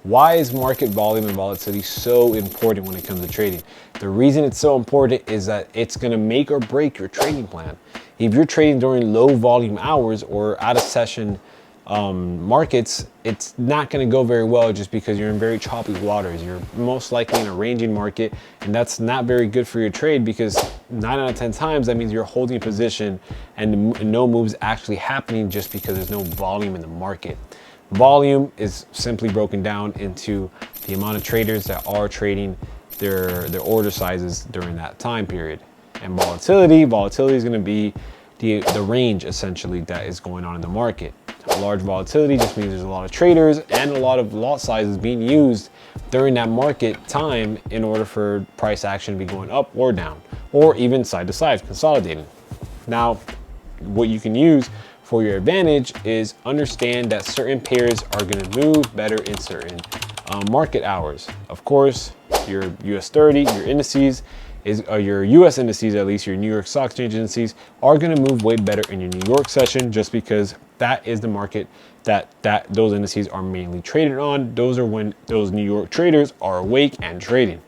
Why is market volume and volatility so important when it comes to trading? The reason it's so important is that it's going to make or break your trading plan. If you're trading during low volume hours or out of session markets, it's not going to go very well just because you're in very choppy waters. You're most likely in a ranging market, and that's not very good for your trade because 9 out of 10 times that means you're holding a position and no moves actually happening just because there's no volume in the market. Volume is simply broken down into the amount of traders that are trading their order sizes during that time period. And volatility is going to be the range essentially that is going on in the market. A large volatility just means there's a lot of traders and a lot of lot sizes being used during that market time in order for price action to be going up or down, or even side to side consolidating. Now, what you can use for your advantage is understand that certain pairs are going to move better in certain market hours. Of course, your US 30, your indices, your US indices, at least your New York Stock Exchange indices, are going to move way better in your New York session just because that is the market that those indices are mainly traded on. Those are when those New York traders are awake and trading.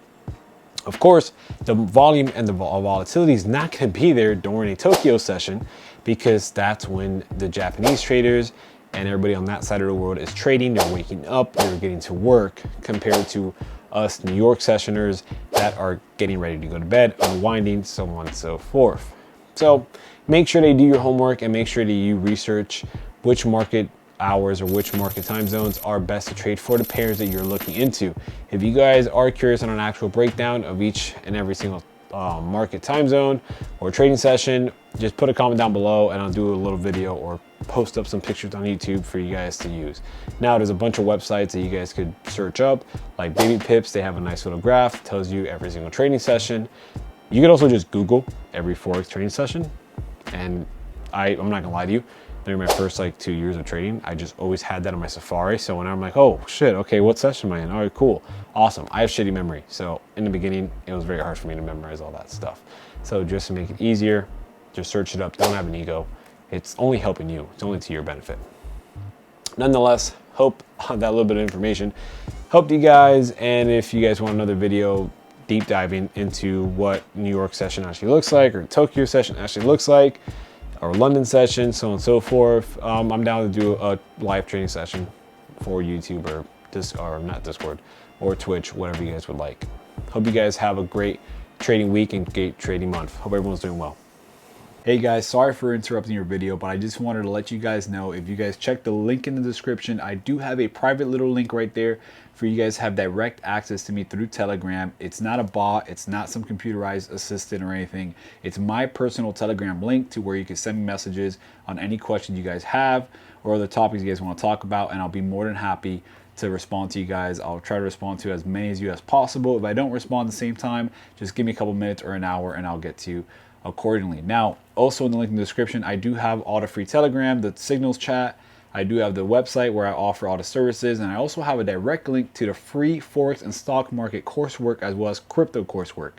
Of course, the volume and the volatility is not going to be there during a Tokyo session because that's when the Japanese traders and everybody on that side of the world is trading. They're waking up, they're getting to work, compared to us New York sessioners that are getting ready to go to bed, unwinding, so on and so forth. So make sure that you do your homework and make sure that you research which market hours or which market time zones are best to trade for the pairs that you're looking into. If you guys are curious on an actual breakdown of each and every single market time zone or trading session, just put a comment down below and I'll do a little video or post up some pictures on YouTube for you guys to use. Now there's a bunch of websites that you guys could search up, like Baby Pips. They have a nice little graph, tells you every single trading session. You could also just Google every Forex trading session, and I'm not gonna lie to you, during my first 2 years of trading, I just always had that on my Safari. So when I'm like, oh shit, okay, what session am I in? All right, cool, awesome. I have shitty memory. So in the beginning, it was very hard for me to memorize all that stuff. So just to make it easier, just search it up. Don't have an ego. It's only helping you. It's only to your benefit. Nonetheless, hope that little bit of information helped you guys. And if you guys want another video deep diving into what New York session actually looks like, or Tokyo session actually looks like, or London session, so on and so forth, I'm down to do a live training session for YouTube or not Discord, or Twitch, whatever you guys would like. Hope you guys have a great trading week and great trading month. Hope everyone's doing well. Hey guys, sorry for interrupting your video, but I just wanted to let you guys know, if you guys check the link in the description, I do have a private little link right there for you guys to have direct access to me through Telegram. It's not a bot, it's not some computerized assistant or anything. It's my personal Telegram link to where you can send me messages on any questions you guys have or other topics you guys want to talk about, and I'll be more than happy to respond to you guys. I'll try to respond to as many as you as possible. If I don't respond at the same time, just give me a couple minutes or an hour and I'll get to you accordingly. Now, also in the link in the description, I do have all the free Telegram, the Signals chat. I do have the website where I offer all the services, and I also have a direct link to the free Forex and stock market coursework as well as crypto coursework.